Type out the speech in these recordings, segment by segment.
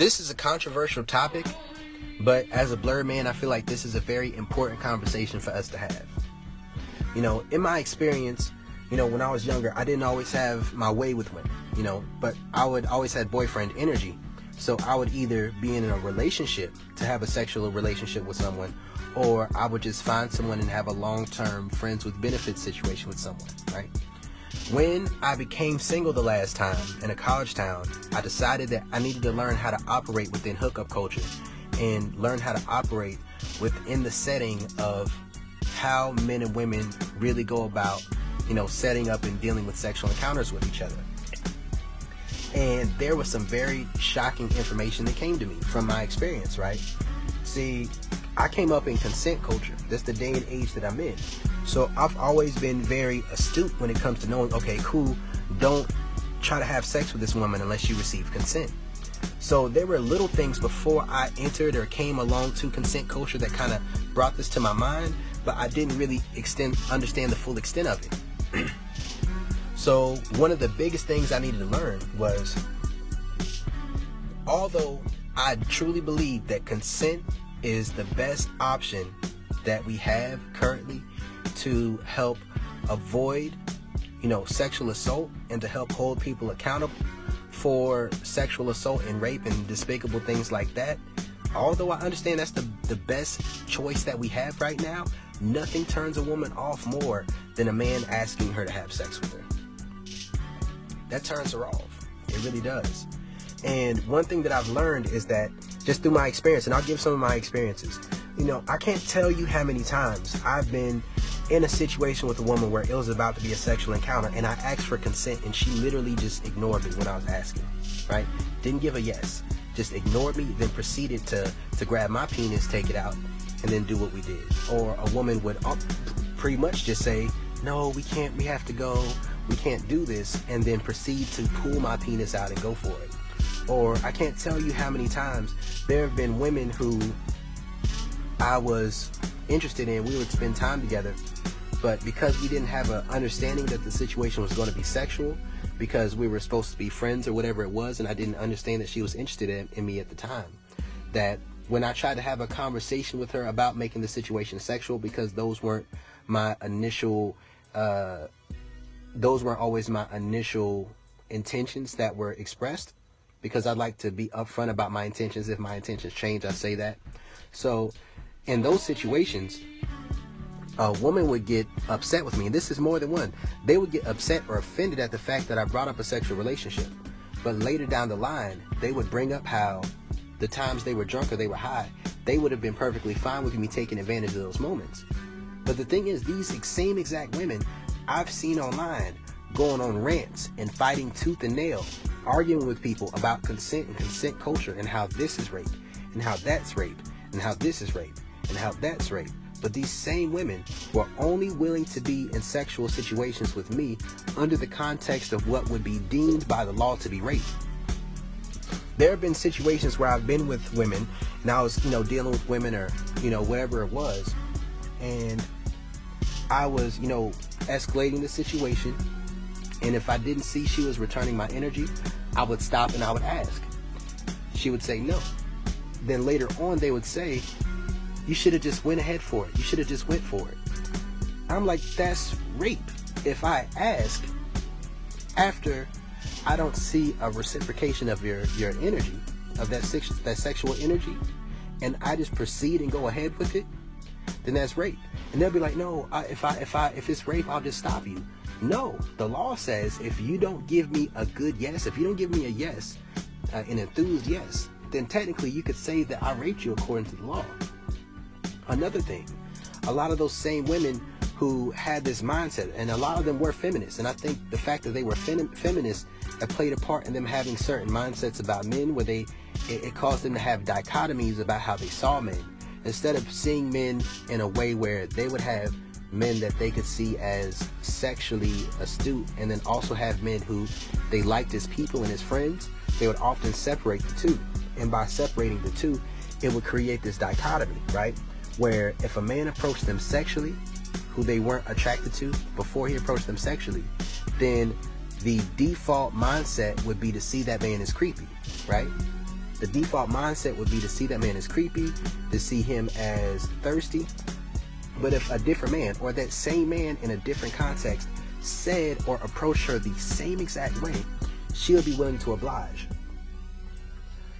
This is a controversial topic, but as a blurred man, I feel like this is a very important conversation for us to have. You know, in my experience, you know, when I was younger, I didn't always have my way with women, you know, but I would always had boyfriend energy. So I would either be in a relationship to have a sexual relationship with someone, or I would just find someone and have a long-term friends with benefits situation with someone, right? When I became single the last time in a college town, I decided that I needed to learn how to operate within hookup culture and learn how to operate within the setting of how men and women really go about, you know, setting up and dealing with sexual encounters with each other. And there was some very shocking information that came to me from my experience, right? See, I came up in consent culture. That's the day and age that I'm in. So I've always been very astute when it comes to knowing, okay, cool, don't try to have sex with this woman unless you receive consent. So there were little things before I entered or came along to consent culture that kind of brought this to my mind, but I didn't really understand the full extent of it. So one of the biggest things I needed to learn was, although I truly believe that consent is the best option that we have currently to help avoid, you know, sexual assault and to help hold people accountable for sexual assault and rape and despicable things like that, although I understand that's the best choice that we have right now, nothing turns a woman off more than a man asking her to have sex with her. That turns her off. It really does. And one thing that I've learned is that just through my experience, and I'll give some of my experiences, you know, I can't tell you how many times I've been in a situation with a woman where it was about to be a sexual encounter and I asked for consent and she literally just ignored me when I was asking, right? Didn't give a yes, just ignored me, then proceeded to grab my penis, take it out, and then do what we did. Or a woman would pretty much just say, no, we can't, we have to go, we can't do this, and then proceed to pull my penis out and go for it. Or I can't tell you how many times there have been women who I was interested in, we would spend time together, but because we didn't have an understanding that the situation was going to be sexual, because we were supposed to be friends or whatever it was, and I didn't understand that she was interested in me at the time, that when I tried to have a conversation with her about making the situation sexual, because those weren't my initial those weren't always my initial intentions that were expressed, because I'd like to be upfront about my intentions. If my intentions change, I say that. So in those situations, a woman would get upset with me, and this is more than one. They would get upset or offended at the fact that I brought up a sexual relationship. But later down the line, they would bring up how the times they were drunk or they were high, they would have been perfectly fine with me taking advantage of those moments. But the thing is, these same exact women I've seen online going on rants and fighting tooth and nail, arguing with people about consent and consent culture and how this is rape and how that's rape and how this is rape and how that's rape. But these same women were only willing to be in sexual situations with me under the context of what would be deemed by the law to be rape. There have been situations where I've been with women and I was, you know, dealing with women or, you know, whatever it was, and I was, you know, escalating the situation, and if I didn't see she was returning my energy, I would stop and I would ask. She would say no. Then later on they would say, you should have just went ahead for it. You should have just went for it. I'm like, that's rape. If I ask after I don't see a reciprocation of your energy, of that sexual energy, and I just proceed and go ahead with it, then that's rape. And they'll be like, no, if it's rape, I'll just stop you. No, the law says if you don't give me a good yes, if you don't give me a yes, an enthused yes, then technically you could say that I raped you according to the law. Another thing, a lot of those same women who had this mindset, and a lot of them were feminists, and I think the fact that they were feminists have played a part in them having certain mindsets about men, where it caused them to have dichotomies about how they saw men. Instead of seeing men in a way where they would have men that they could see as sexually astute, and then also have men who they liked as people and as friends, they would often separate the two. And by separating the two, it would create this dichotomy, right? Where if a man approached them sexually, who they weren't attracted to before he approached them sexually, then the default mindset would be to see that man as creepy, right? the default mindset would be to see that man as creepy, to see him as thirsty. But if a different man, or that same man in a different context, said or approached her the same exact way, she'll be willing to oblige.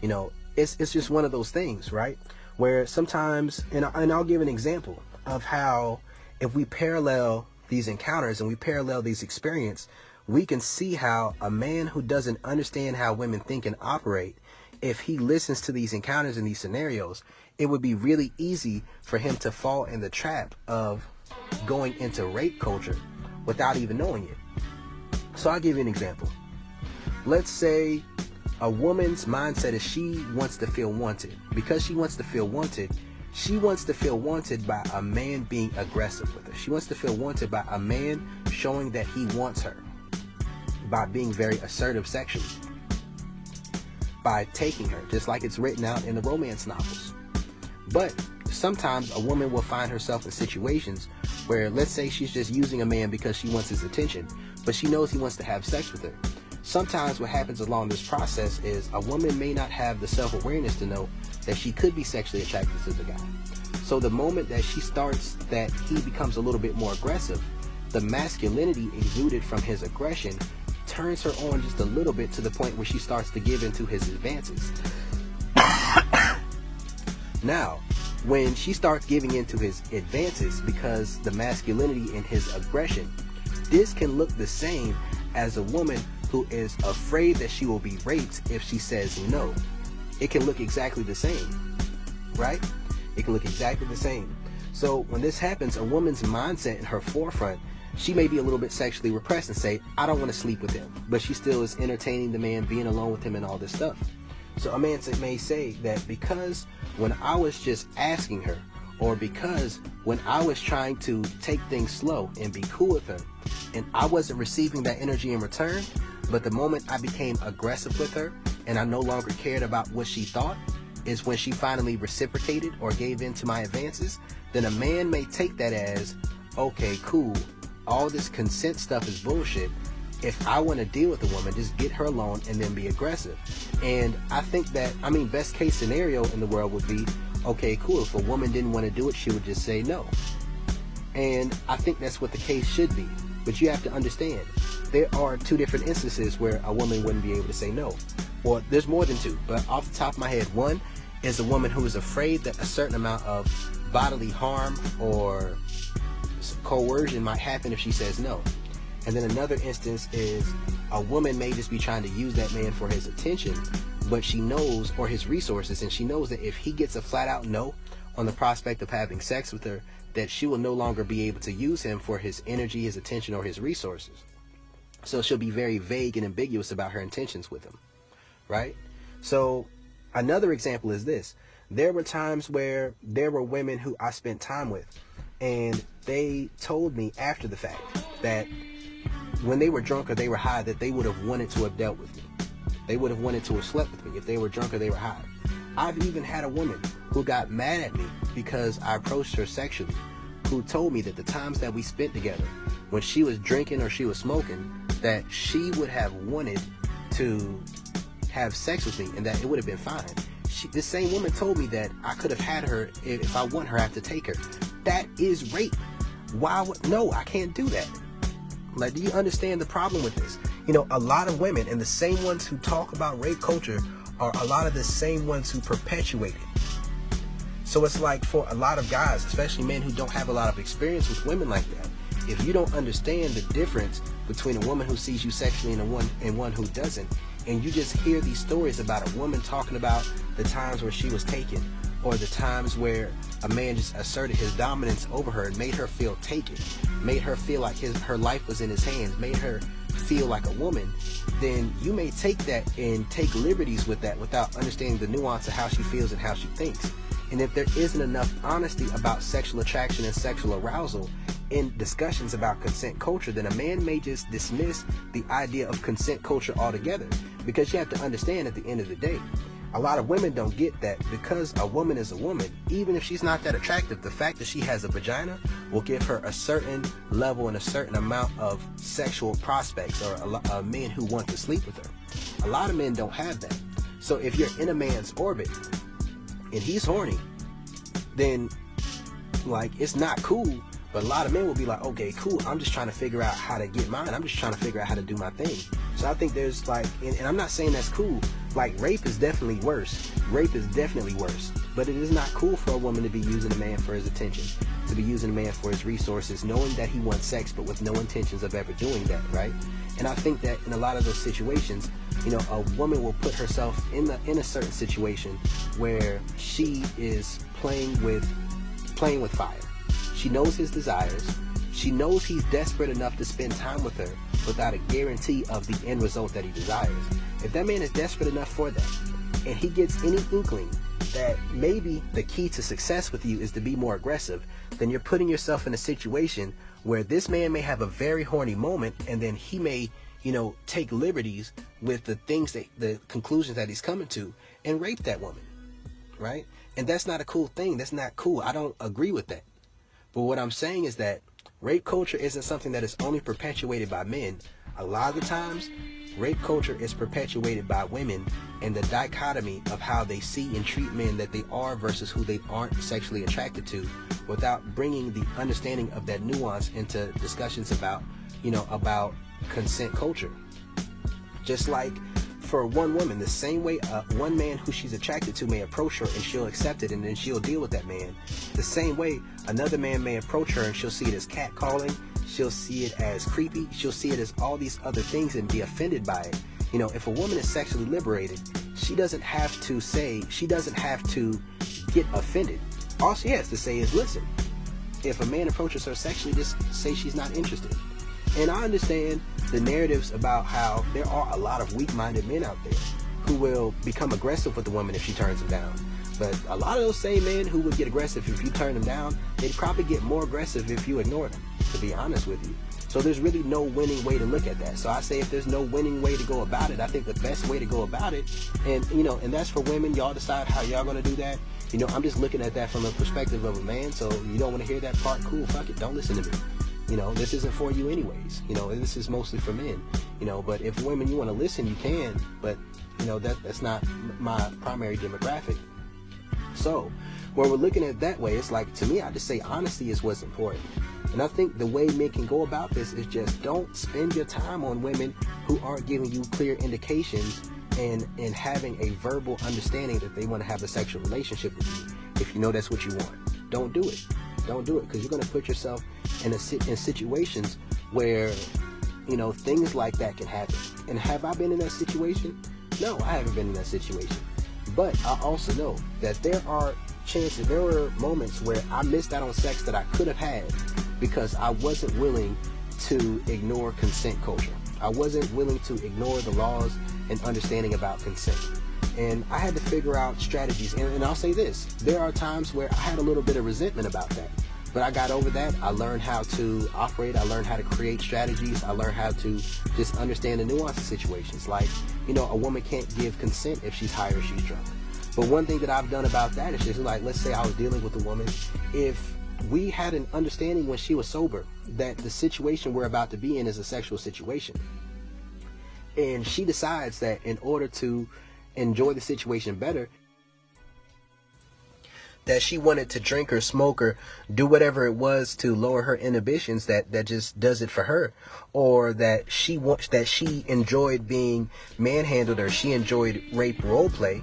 You know, it's just one of those things, right? Where sometimes, and I'll give an example of how if we parallel these encounters and we parallel these experiences, we can see how a man who doesn't understand how women think and operate, if he listens to these encounters and these scenarios, it would be really easy for him to fall in the trap of going into rape culture without even knowing it. So I'll give you an example. Let's say a woman's mindset is she wants to feel wanted. Because she wants to feel wanted, she wants to feel wanted by a man being aggressive with her. She wants to feel wanted by a man showing that he wants her, by being very assertive sexually, by taking her, just like it's written out in the romance novels. But sometimes a woman will find herself in situations where, let's say she's just using a man because she wants his attention, but she knows he wants to have sex with her. Sometimes what happens along this process is a woman may not have the self-awareness to know that she could be sexually attracted to the guy. So the moment that she starts, that he becomes a little bit more aggressive, the masculinity exuded from his aggression turns her on just a little bit, to the point where she starts to give into his advances. Now, when she starts giving into his advances because the masculinity in his aggression, this can look the same as a woman who is afraid that she will be raped if she says no. It can look exactly the same, right? It can look exactly the same. So when this happens, a woman's mindset in her forefront, she may be a little bit sexually repressed and say, I don't want to sleep with him, but she still is entertaining the man, being alone with him and all this stuff. So a man may say that because when I was just asking her, or because when I was trying to take things slow and be cool with her, and I wasn't receiving that energy in return, but the moment I became aggressive with her and I no longer cared about what she thought, is when she finally reciprocated or gave in to my advances, then a man may take that as, okay, cool, all this consent stuff is bullshit. If I want to deal with a woman, just get her alone and then be aggressive. And I think that, best case scenario in the world would be, okay, cool, if a woman didn't want to do it, she would just say no. And I think that's what the case should be. But you have to understand, there are two different instances where a woman wouldn't be able to say no. Well, there's more than two, but off the top of my head, one is a woman who is afraid that a certain amount of bodily harm or coercion might happen if she says no. And then another instance is a woman may just be trying to use that man for his attention, but she knows, or his resources, and she knows that if he gets a flat out no on the prospect of having sex with her, that she will no longer be able to use him for his energy, his attention, or his resources. So she'll be very vague and ambiguous about her intentions with him, right? So another example is this. There were times where there were women who I spent time with, and they told me after the fact that when they were drunk or they were high, that they would have wanted to have dealt with me. They would have wanted to have slept with me if they were drunk or they were high. I've even had a woman who got mad at me because I approached her sexually, who told me that the times that we spent together, when she was drinking or she was smoking, that she would have wanted to have sex with me and that it would have been fine. This same woman told me that I could have had her, if I want her, I have to take her. That is rape. No, I can't do that. Like, do you understand the problem with this? A lot of women, and the same ones who talk about rape culture, are a lot of the same ones who perpetuate it. So it's like, for a lot of guys, especially men who don't have a lot of experience with women like that, if you don't understand the difference between a woman who sees you sexually and one who doesn't, and you just hear these stories about a woman talking about the times where she was taken, or the times where a man just asserted his dominance over her and made her feel taken, made her feel like her life was in his hands, made her feel like a woman, then you may take that and take liberties with that without understanding the nuance of how she feels and how she thinks. And if there isn't enough honesty about sexual attraction and sexual arousal in discussions about consent culture, then a man may just dismiss the idea of consent culture altogether. Because you have to understand, at the end of the day, a lot of women don't get that because a woman is a woman. Even if she's not that attractive, the fact that she has a vagina will give her a certain level and a certain amount of sexual prospects, or men who want to sleep with her. A lot of men don't have that. So if you're in a man's orbit and he's horny, then like it's not cool. But a lot of men will be like, okay, cool, I'm just trying to figure out how to get mine. I'm just trying to figure out how to do my thing. So I think there's like, and I'm not saying that's cool. Like rape is definitely worse. Rape is definitely worse. But it is not cool for a woman to be using a man for his attention, to be using a man for his resources, knowing that he wants sex, but with no intentions of ever doing that, right? And I think that in a lot of those situations, you know, a woman will put herself in a certain situation where she is playing with fire. She knows his desires. She knows he's desperate enough to spend time with her without a guarantee of the end result that he desires. If that man is desperate enough for that, and he gets any inkling that maybe the key to success with you is to be more aggressive, then you're putting yourself in a situation where this man may have a very horny moment, and then he may, you know, take liberties with the conclusions that he's coming to and rape that woman, right? And that's not a cool thing. That's not cool. I don't agree with that. But what I'm saying is that rape culture isn't something that is only perpetuated by men. A lot of the times, rape culture is perpetuated by women, and the dichotomy of how they see and treat men that they are versus who they aren't sexually attracted to, without bringing the understanding of that nuance into discussions about, you know, about consent culture. Just like for one woman, the same way one man who she's attracted to may approach her and she'll accept it and then she'll deal with that man, the same way another man may approach her and she'll see it as catcalling, she'll see it as creepy, she'll see it as all these other things and be offended by it. You know, if a woman is sexually liberated, she doesn't have to get offended. All she has to say is, listen, if a man approaches her sexually, just say she's not interested. And I understand the narratives about how there are a lot of weak-minded men out there who will become aggressive with the woman if she turns them down. But a lot of those same men who would get aggressive if you turn them down, they'd probably get more aggressive if you ignore them, to be honest with you. So there's really no winning way to look at that. So I say if there's no winning way to go about it, I think the best way to go about it, and you know, and that's for women, y'all decide how y'all gonna do that. You know, I'm just looking at that from a perspective of a man, so you don't want to hear that part, cool, fuck it, don't listen to me. You know, this isn't for you anyways. You know, this is mostly for men. You know, but if women, you want to listen, you can. But, you know, that's not my primary demographic. So, when we're looking at it that way, it's like, to me, I just say honesty is what's important. And I think the way men can go about this is just don't spend your time on women who aren't giving you clear indications and having a verbal understanding that they want to have a sexual relationship with you. If you know that's what you want, don't do it. Don't do it, because you're going to put yourself in situations where, you know, things like that can happen. And have I been in that situation? No, I haven't been in that situation. But I also know that there are chances, there were moments where I missed out on sex that I could have had because I wasn't willing to ignore consent culture. I wasn't willing to ignore the laws and understanding about consent. And I had to figure out strategies. And I'll say this, there are times where I had a little bit of resentment about that. But I got over that. I learned how to operate. I learned how to create strategies. I learned how to just understand the nuance of situations. Like, you know, a woman can't give consent if she's high or she's drunk. But one thing that I've done about that is just like, let's say I was dealing with a woman. If we had an understanding when she was sober that the situation we're about to be in is a sexual situation, and she decides that in order to enjoy the situation better, that she wanted to drink or smoke or do whatever it was to lower her inhibitions, that just does it for her, or that she enjoyed being manhandled, or she enjoyed rape role play.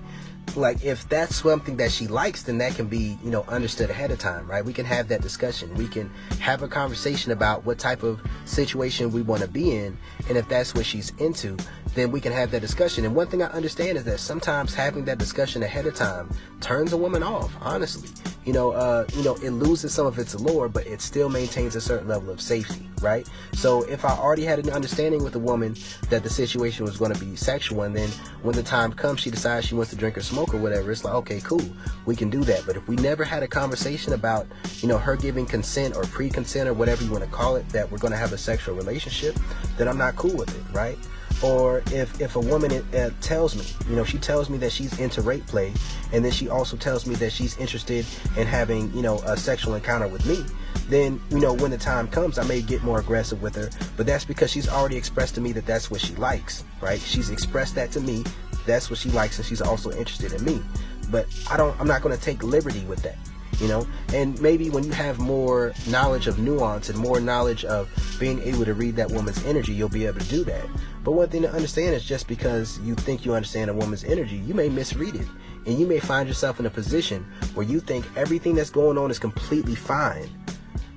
Like, if that's something that she likes, then that can be, you know, understood ahead of time, right? We can have that discussion. We can have a conversation about what type of situation we want to be in, and if that's what she's into, then we can have that discussion. And one thing I understand is that sometimes having that discussion ahead of time turns a woman off, honestly. You know, it loses some of its allure, but it still maintains a certain level of safety, right? So if I already had an understanding with a woman that the situation was going to be sexual, and then when the time comes, she decides she wants to drink or smoke or whatever, it's like, okay, cool, we can do that. But if we never had a conversation about, you know, her giving consent or pre-consent or whatever you want to call it, that we're going to have a sexual relationship, then I'm not cool with it, right? Or if a woman tells me, you know, she tells me that she's into rape play, and then she also tells me that she's interested in having, you know, a sexual encounter with me, then, you know, when the time comes, I may get more aggressive with her. But that's because she's already expressed to me that that's what she likes, right? She's expressed that to me that's what she likes, and she's also interested in me. But I'm not going to take liberty with that, you know. And maybe when you have more knowledge of nuance and more knowledge of being able to read that woman's energy, you'll be able to do that. But one thing to understand is, just because you think you understand a woman's energy, you may misread it, and you may find yourself in a position where you think everything that's going on is completely fine,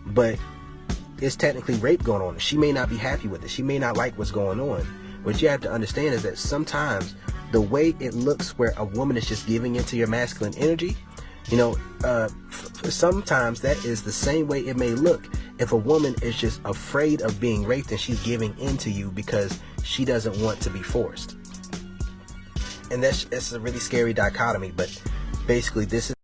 but it's technically rape going on. She may not be happy with it. She may not like what's going on. What you have to understand is that sometimes the way it looks where a woman is just giving into your masculine energy, you know, sometimes that is the same way it may look if a woman is just afraid of being raped and she's giving into you because she doesn't want to be forced. And that's a really scary dichotomy, but basically this is